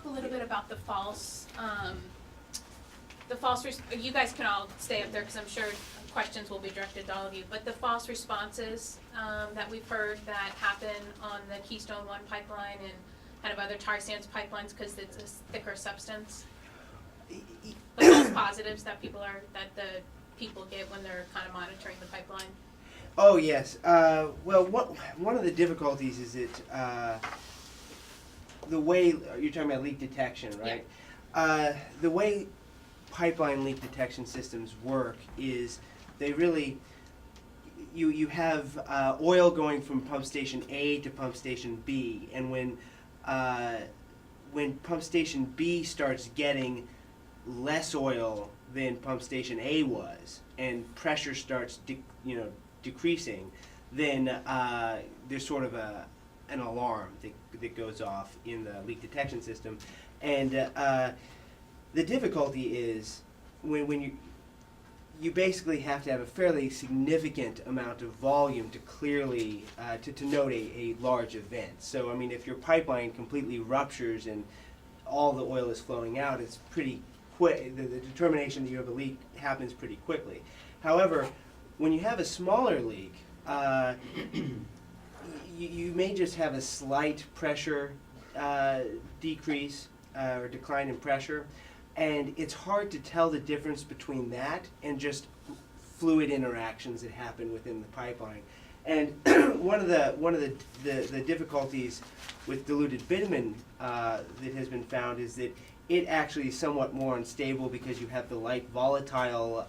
a little bit about the false, you guys can all stay up there because I'm sure questions will be directed to all of you, but the false responses that we've heard that happen on the Keystone 1 pipeline and kind of other tar sands pipelines because it's a thicker substance. The false positives that the people get when they're kind of monitoring the pipeline. Oh yes. Well, one of the difficulties is that the way you're talking about leak detection, right? Yeah. The way pipeline leak detection systems work is they really you have oil going from pump station A to pump station B, and when pump station B starts getting less oil than pump station A was, and pressure starts decreasing, then there's sort of an alarm that goes off in the leak detection system, and the difficulty is when you basically have to have a fairly significant amount of volume to clearly to note a large event. So I mean, if your pipeline completely ruptures and all the oil is flowing out, it's pretty quick. The determination that you have a leak happens pretty quickly. However, when you have a smaller leak, you may just have a slight pressure decrease or decline in pressure, and it's hard to tell the difference between that and just fluid interactions that happen within the pipeline. And one of the difficulties with diluted bitumen that has been found is that it actually is somewhat more unstable because you have the light volatile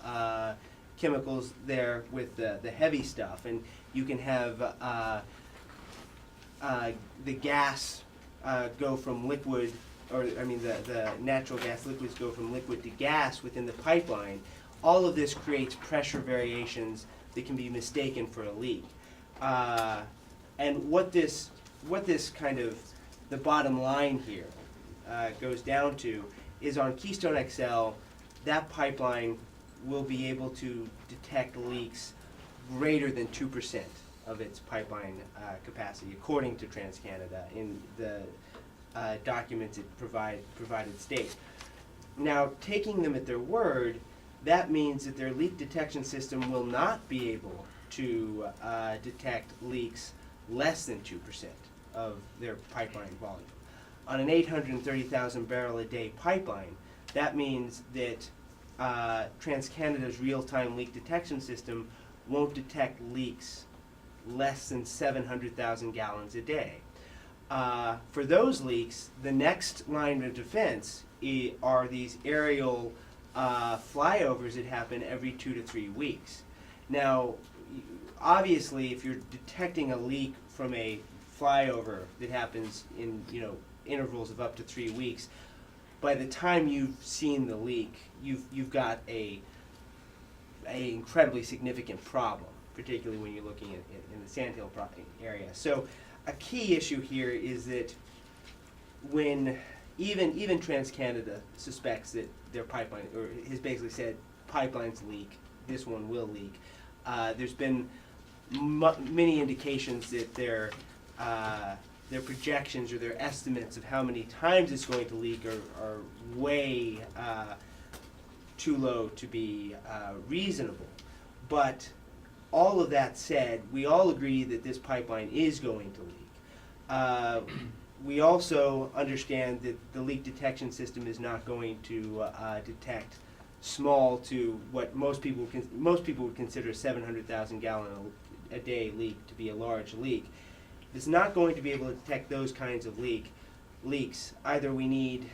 chemicals there with the heavy stuff, and you can have the gas go from liquid, or I mean the natural gas liquids go from liquid to gas within the pipeline. All of this creates pressure variations that can be mistaken for a leak. And what this kind of, the bottom line here goes down to is on Keystone XL, that pipeline will be able to detect leaks greater than 2% of its pipeline capacity, according to TransCanada in the documents it provided state. Now, taking them at their word, that means that their leak detection system will not be able to detect leaks less than 2% of their pipeline volume. On an 830,000 barrel a day pipeline, that means that TransCanada's real-time leak detection system won't detect leaks less than 700,000 gallons a day. For those leaks, the next line of defense are these aerial flyovers that happen every 2 to 3 weeks. Now, obviously, if you're detecting a leak from a flyover that happens in intervals of up to 3 weeks, by the time you've seen the leak, you've got a incredibly significant problem, particularly when you're looking at in the Sandhill area. So a key issue here is that when even TransCanada suspects that their pipeline, or has basically said pipelines leak, this one will leak. There's been many indications that their projections or their estimates of how many times it's going to leak are way too low to be reasonable. But all of that said, we all agree that this pipeline is going to leak. We also understand that the leak detection system is not going to detect small to what most people would consider a 700,000 gallon a day leak to be a large leak. It's not going to be able to detect those kinds of leaks. Either we need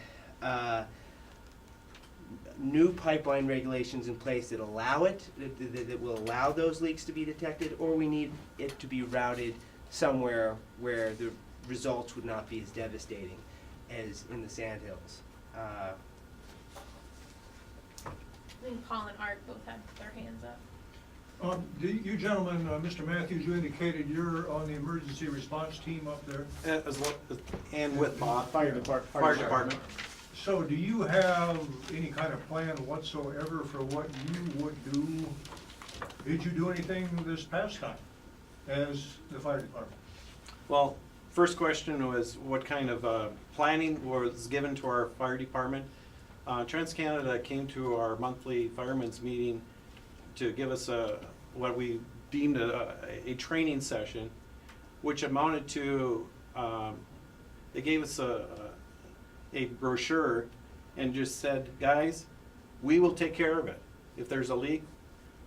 new pipeline regulations in place that allow it, that will allow those leaks to be detected, or we need it to be routed somewhere where the results would not be as devastating as in the Sandhills. I think Paul and Art both had their hands up. You gentlemen, Mr. Matthews, you indicated you're on the emergency response team up there. And with Bob. Fire department. Fire department. So do you have any kind of plan whatsoever for what you would do? Did you do anything this past time as the fire department? Well, First question was what kind of planning was given to our fire department. TransCanada came to our monthly firemen's meeting to give us what we deemed a training session, which amounted to, they gave us a brochure and just said, guys, we will take care of it. If there's a leak,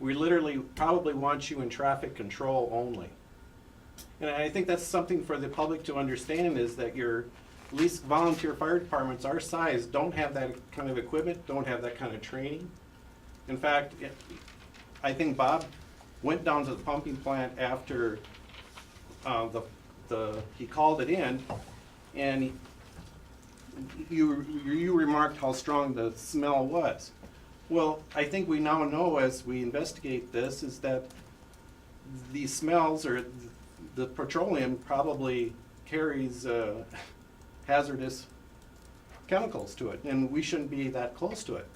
we literally probably want you in traffic control only. And I think that's something for the public to understand, is that your least volunteer fire departments our size don't have that kind of equipment, don't have that kind of training. In fact, I think Bob went down to the pumping plant after he called it in, and you remarked how strong the smell was. Well, I think we now know, as we investigate this, is that these smells, or the petroleum, probably carries hazardous chemicals to it, and we shouldn't be that close to it.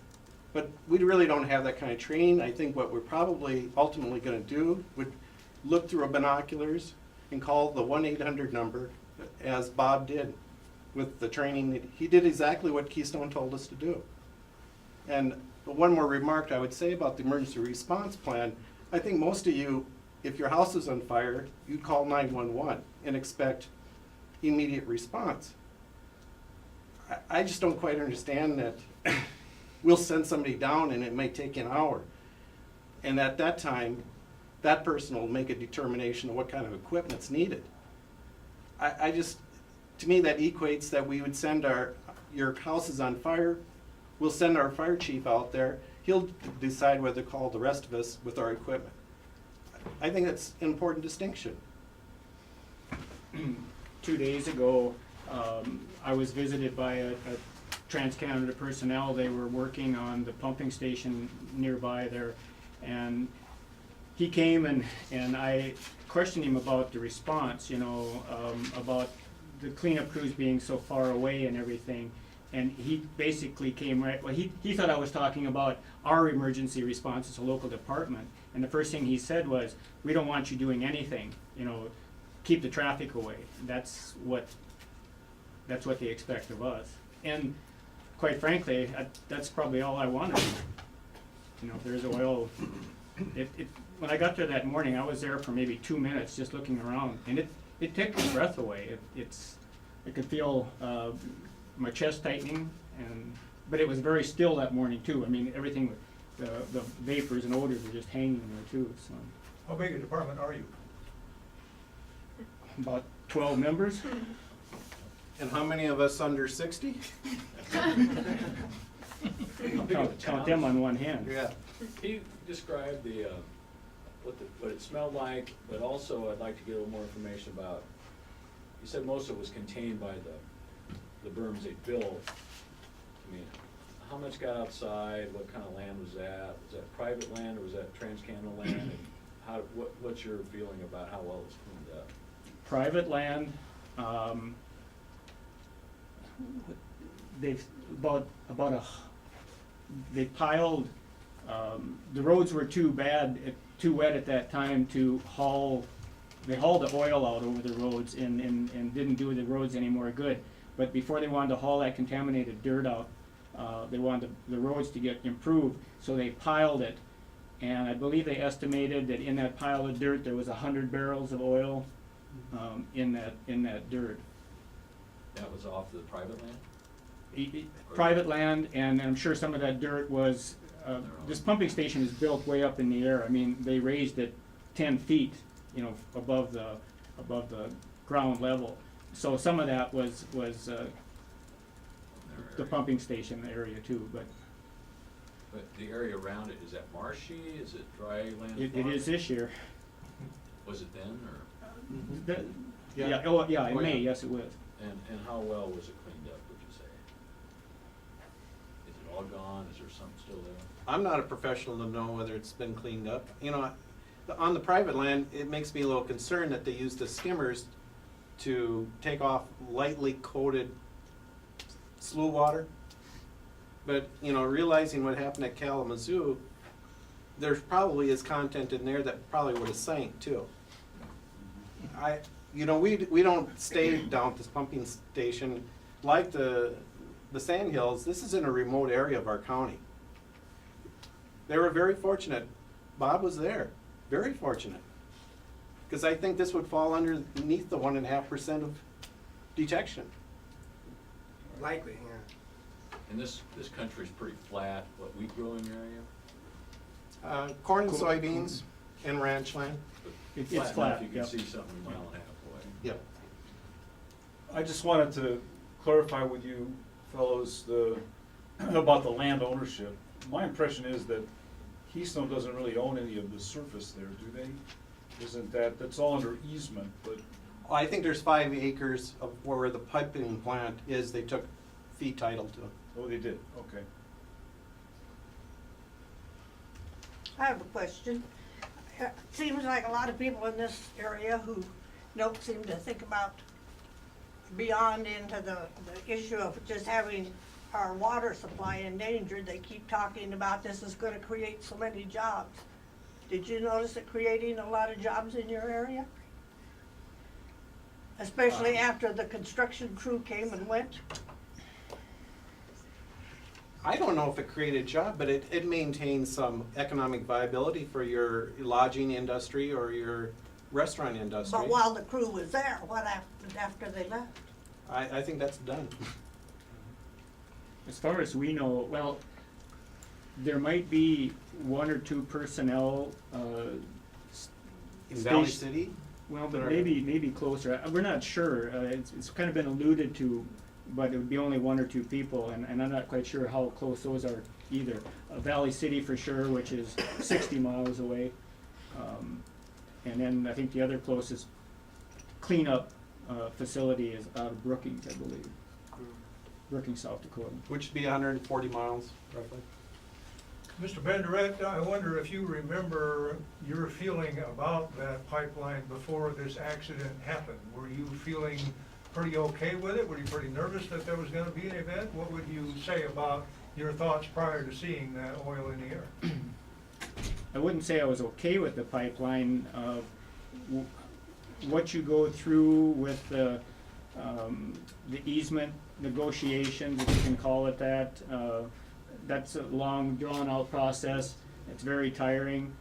But we really don't have that kind of training. I think what we're probably ultimately going to do would look through binoculars and call the 1-800 number, as Bob did with the training. He did exactly what Keystone told us to do. And one more remark I would say about the emergency response plan. I think most of you, if your house is on fire, you'd call 911 and expect immediate response. I just don't quite understand that we'll send somebody down and it may take an hour. And at that time, that person will make a determination of what kind of equipment's needed. I just, to me, that equates that we would send your house is on fire, we'll send our fire chief out there, he'll decide whether to call the rest of us with our equipment. I think that's an important distinction. 2 days ago, I was visited by a TransCanada personnel. They were working on the pumping station nearby there, and he came and I questioned him about the response, about the cleanup crews being so far away and everything. And he basically came he thought I was talking about our emergency response as a local department. And the first thing he said was, we don't want you doing anything, keep the traffic away. That's what they expect of us. And quite frankly, that's probably all I wanted. If there's oil, when I got there that morning, I was there for maybe 2 minutes just looking around, and it took the breath away. I could feel my chest tightening, but it was very still that morning too. I mean, everything, the vapors and odors were just hanging there too. So How big a department are you? about 12 members. And how many of us under 60? Count them on one hand. Yeah. Can you describe what it smelled like, but also I'd like to get a little more information about, you said most of it was contained by the berms they built. I mean, how much got outside? What kind of land was that? Was that private land or was that TransCanada land? And what's your feeling about how well it was cleaned up? Private land. They've they piled. The roads were too wet at that time to haul. They hauled the oil out over the roads and didn't do the roads any more good. But before they wanted to haul that contaminated dirt out, they wanted the roads to get improved, so they piled it. And I believe they estimated that in that pile of dirt there was 100 barrels of oil in that dirt. That was off the private land? Private land, and I'm sure some of that dirt was, this pumping station is built way up in the air. I mean, they raised it 10 feet, above the ground level. So some of that was the pumping station area too, but the area around it, is that marshy? Is it dry land? it is this year. Was it then, or? In May, yes it was. And how well was it cleaned up, would you say? Is it all gone? Is there something still there? I'm not a professional to know whether it's been cleaned up. On the private land, it makes me a little concerned that they use the skimmers to take off lightly coated slough water. But, realizing what happened at Kalamazoo, there probably is content in there that probably would have sank too. You know, we don't stay down at this pumping station like the Sand Hills. This is in a remote area of our county. They were very fortunate. Bob was there, very fortunate. Because I think this would fall underneath the 1.5% of detection. Likely, yeah. And this country's pretty flat, what, wheat growing area? Corn and soybeans and ranch land. But It's enough flat, You can yep. see something a mile and a half away. Yep. I just wanted to clarify with you fellows about the land ownership. My impression is that Keystone doesn't really own any of the surface there, do they? Isn't that's all under easement, but, I think there's 5 acres of where the piping plant is. They took fee title to. oh, they did, okay. I have a question. It seems like a lot of people in this area who don't seem to think about beyond into the issue of just having our water supply endangered. They keep talking about this is gonna create so many jobs. Did you notice it creating a lot of jobs in your area? Especially after the construction crew came and went? I don't know if it created a job, but it maintains some economic viability for your lodging industry or your restaurant industry. But while the crew was there, what happened after they left? I think that's done. As far as we know, well, there might be 1 or 2 personnel, In Valley station- City? well, That but are- maybe closer. We're not sure. It's kind of been alluded to, but it would be only 1 or 2 people, and I'm not quite sure how close those are either. Valley City for sure, which is 60 miles away. And then I think the other closest cleanup facility is out of Brookings, I believe. Brookings, South Dakota. Which would be 140 miles roughly. Mr. Benderet, I wonder if you remember your feeling about that pipeline before this accident happened. Were you feeling pretty okay with it? Were you pretty nervous that there was gonna be an event? What would you say about your thoughts prior to seeing that oil in the air? I wouldn't say I was okay with the pipeline. What you go through with the easement negotiations, if you can call it that, that's a long, drawn-out process. It's very tiring.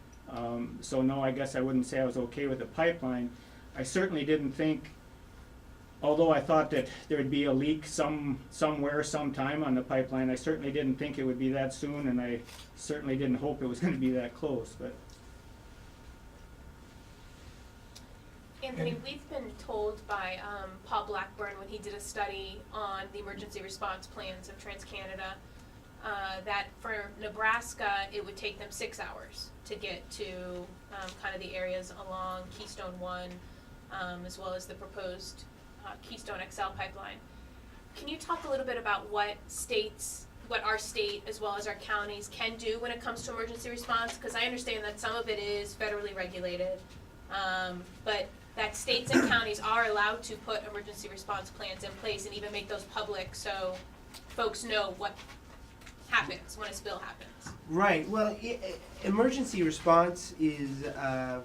So no, I guess I wouldn't say I was okay with the pipeline. I certainly didn't think, although I thought that there'd be a leak somewhere, sometime on the pipeline, I certainly didn't think it would be that soon, and I certainly didn't hope it was gonna be that close, but. Anthony, we've been told by Paul Blackburn when he did a study on the emergency response plans of TransCanada that for Nebraska, it would take them 6 hours to get to kind of the areas along Keystone 1 as well as the proposed Keystone XL pipeline. Can you talk a little bit about what our state as well as our counties can do when it comes to emergency response? Because I understand that some of it is federally regulated, but that states and counties are allowed to put emergency response plans in place and even make those public so folks know what happens when a spill happens. Right, well, emergency response is,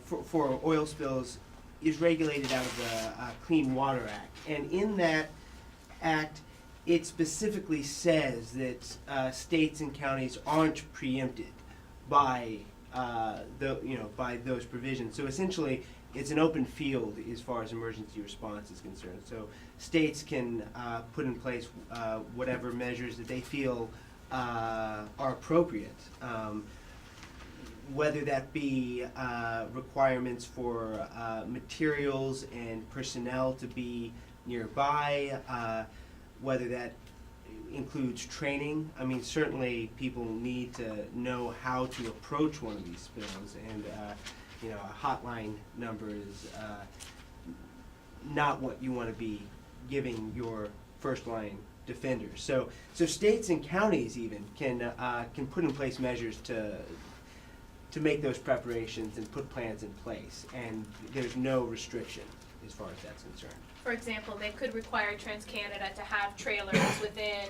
for oil spills, is regulated out of the Clean Water Act. And in that act, it specifically says that states and counties aren't preempted by by those provisions. So essentially, it's an open field as far as emergency response is concerned. So states can put in place whatever measures that they feel are appropriate, whether that be requirements for materials and personnel to be nearby, whether that includes training. I mean, certainly people need to know how to approach one of these spills, and a hotline number is not what you want to be giving your first line defenders. So states and counties even can put in place measures to make those preparations and put plans in place, and there's no restriction as far as that's concerned. For example, they could require TransCanada to have trailers within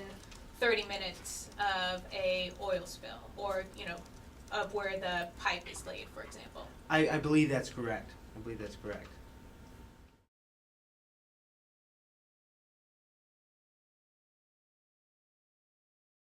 30 minutes of a oil spill, or of where the pipe is laid, for example. I believe that's correct. I believe that's correct.